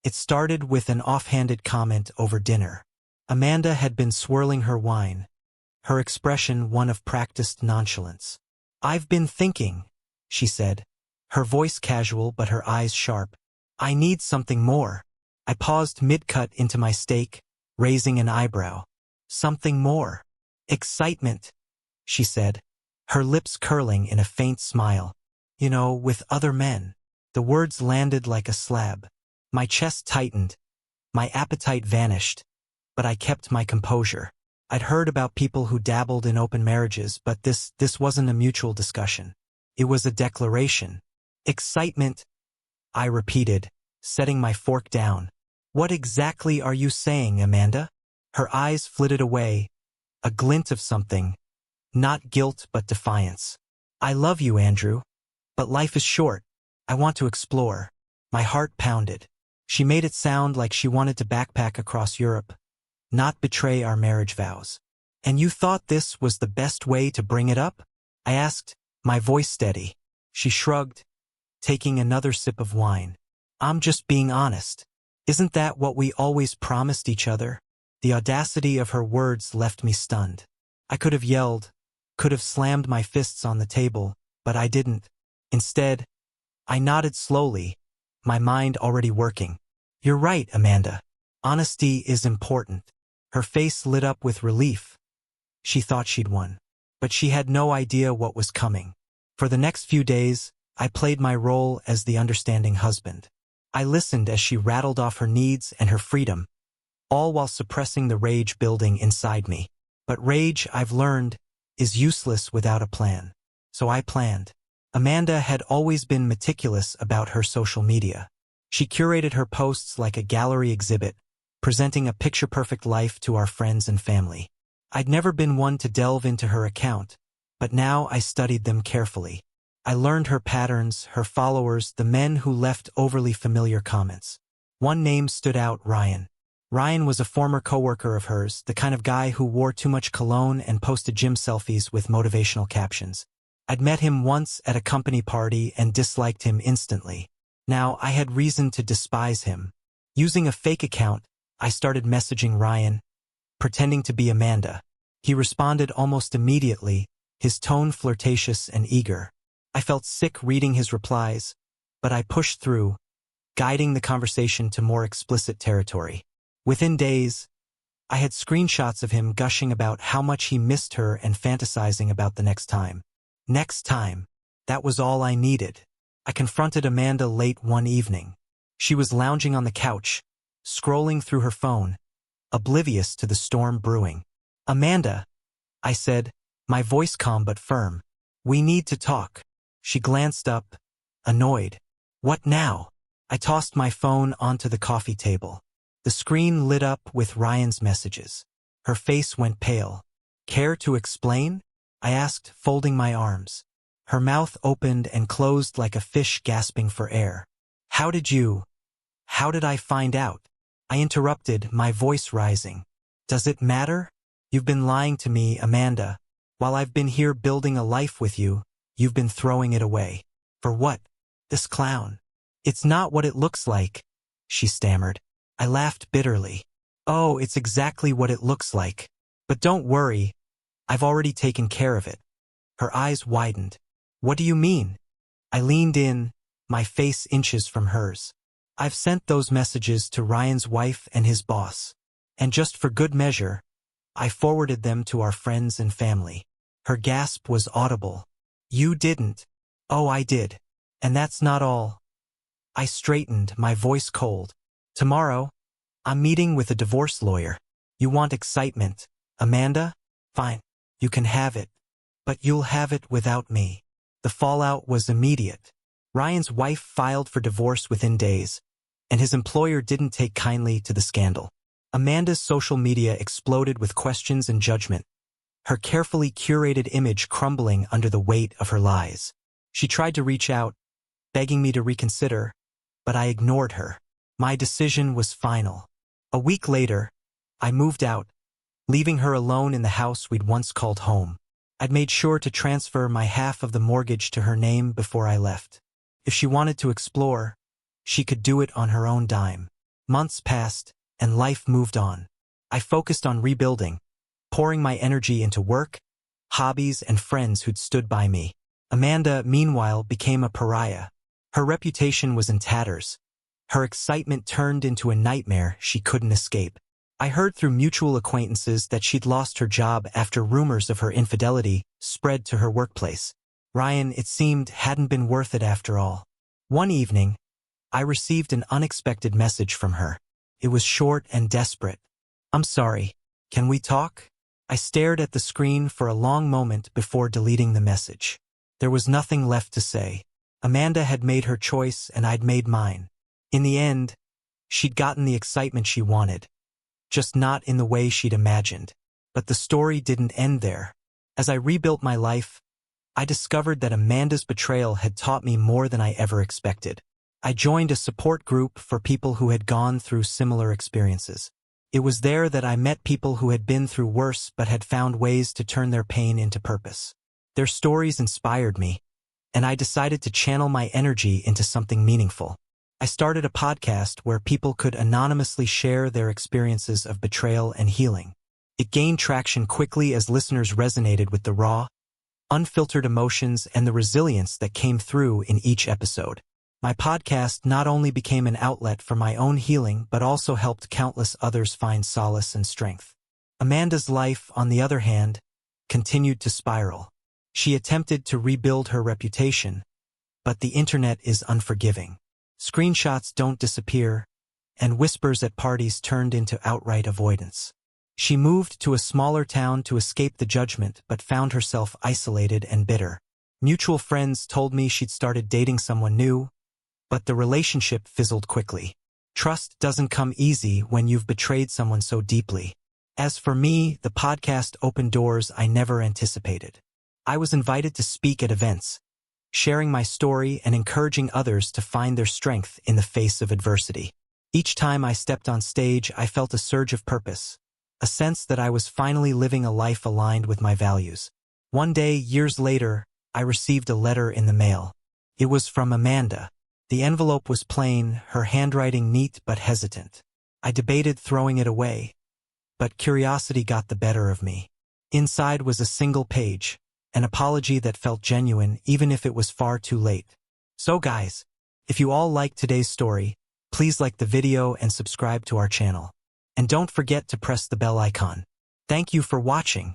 It started with an offhanded comment over dinner. Amanda had been swirling her wine, her expression one of practiced nonchalance. "I've been thinking," she said, her voice casual but her eyes sharp. "I need something more." I paused mid-cut into my steak, raising an eyebrow. "Something more." "Excitement," she said, her lips curling in a faint smile. "You know, with other men." The words landed like a slab. My chest tightened, my appetite vanished, but I kept my composure. I'd heard about people who dabbled in open marriages, but this wasn't a mutual discussion. It was a declaration. "Excitement," I repeated, setting my fork down. "What exactly are you saying, Amanda?" Her eyes flitted away, a glint of something, not guilt but defiance. "I love you, Andrew. But life is short. I want to explore." My heart pounded. She made it sound like she wanted to backpack across Europe, not betray our marriage vows. "And you thought this was the best way to bring it up?" I asked, my voice steady. She shrugged, taking another sip of wine. "I'm just being honest. Isn't that what we always promised each other?" The audacity of her words left me stunned. I could have yelled, could have slammed my fists on the table, but I didn't. Instead, I nodded slowly, my mind already working. "You're right, Amanda. Honesty is important." Her face lit up with relief. She thought she'd won. But she had no idea what was coming. For the next few days, I played my role as the understanding husband. I listened as she rattled off her needs and her freedom, all while suppressing the rage building inside me. But rage, I've learned, is useless without a plan. So I planned. Amanda had always been meticulous about her social media. She curated her posts like a gallery exhibit, presenting a picture-perfect life to our friends and family. I'd never been one to delve into her account, but now I studied them carefully. I learned her patterns, her followers, the men who left overly familiar comments. One name stood out, Ryan. Ryan was a former coworker of hers, the kind of guy who wore too much cologne and posted gym selfies with motivational captions. I'd met him once at a company party and disliked him instantly. Now I had reason to despise him. Using a fake account, I started messaging Ryan, pretending to be Amanda. He responded almost immediately, his tone flirtatious and eager. I felt sick reading his replies, but I pushed through, guiding the conversation to more explicit territory. Within days, I had screenshots of him gushing about how much he missed her and fantasizing about the next time. Next time, that was all I needed. I confronted Amanda late one evening. She was lounging on the couch, scrolling through her phone, oblivious to the storm brewing. "Amanda," I said, my voice calm but firm. "We need to talk." She glanced up, annoyed. "What now?" I tossed my phone onto the coffee table. The screen lit up with Ryan's messages. Her face went pale. "Care to explain?" I asked, folding my arms. Her mouth opened and closed like a fish gasping for air. How did I find out?" I interrupted, my voice rising. "Does it matter? You've been lying to me, Amanda. While I've been here building a life with you, you've been throwing it away. For what? This clown." "It's not what it looks like," she stammered. I laughed bitterly. "Oh, it's exactly what it looks like. But don't worry, I've already taken care of it." Her eyes widened. "What do you mean?" I leaned in, my face inches from hers. "I've sent those messages to Ryan's wife and his boss. And just for good measure, I forwarded them to our friends and family." Her gasp was audible. "You didn't." "Oh, I did. And that's not all." I straightened, my voice cold. "Tomorrow, I'm meeting with a divorce lawyer. You want excitement, Amanda? Fine. You can have it. But you'll have it without me." The fallout was immediate. Ryan's wife filed for divorce within days, and his employer didn't take kindly to the scandal. Amanda's social media exploded with questions and judgment, her carefully curated image crumbling under the weight of her lies. She tried to reach out, begging me to reconsider, but I ignored her. My decision was final. A week later, I moved out, leaving her alone in the house we'd once called home. I'd made sure to transfer my half of the mortgage to her name before I left. If she wanted to explore, she could do it on her own dime. Months passed, and life moved on. I focused on rebuilding, pouring my energy into work, hobbies, and friends who'd stood by me. Amanda, meanwhile, became a pariah. Her reputation was in tatters. Her excitement turned into a nightmare she couldn't escape. I heard through mutual acquaintances that she'd lost her job after rumors of her infidelity spread to her workplace. Ryan, it seemed, hadn't been worth it after all. One evening, I received an unexpected message from her. It was short and desperate. "I'm sorry. Can we talk?" I stared at the screen for a long moment before deleting the message. There was nothing left to say. Amanda had made her choice and I'd made mine. In the end, she'd gotten the excitement she wanted, just not in the way she'd imagined. But the story didn't end there. As I rebuilt my life, I discovered that Amanda's betrayal had taught me more than I ever expected. I joined a support group for people who had gone through similar experiences. It was there that I met people who had been through worse but had found ways to turn their pain into purpose. Their stories inspired me, and I decided to channel my energy into something meaningful. I started a podcast where people could anonymously share their experiences of betrayal and healing. It gained traction quickly as listeners resonated with the raw, unfiltered emotions and the resilience that came through in each episode. My podcast not only became an outlet for my own healing but also helped countless others find solace and strength. Amanda's life, on the other hand, continued to spiral. She attempted to rebuild her reputation, but the internet is unforgiving. Screenshots don't disappear, and whispers at parties turned into outright avoidance. She moved to a smaller town to escape the judgment but found herself isolated and bitter. Mutual friends told me she'd started dating someone new, but the relationship fizzled quickly. Trust doesn't come easy when you've betrayed someone so deeply. As for me, the podcast opened doors I never anticipated. I was invited to speak at events, sharing my story and encouraging others to find their strength in the face of adversity. Each time I stepped on stage, I felt a surge of purpose, a sense that I was finally living a life aligned with my values. One day, years later, I received a letter in the mail. It was from Amanda. The envelope was plain, her handwriting neat but hesitant. I debated throwing it away, but curiosity got the better of me. Inside was a single page, an apology that felt genuine even if it was far too late. So guys, if you all liked today's story, please like the video and subscribe to our channel. And don't forget to press the bell icon. Thank you for watching.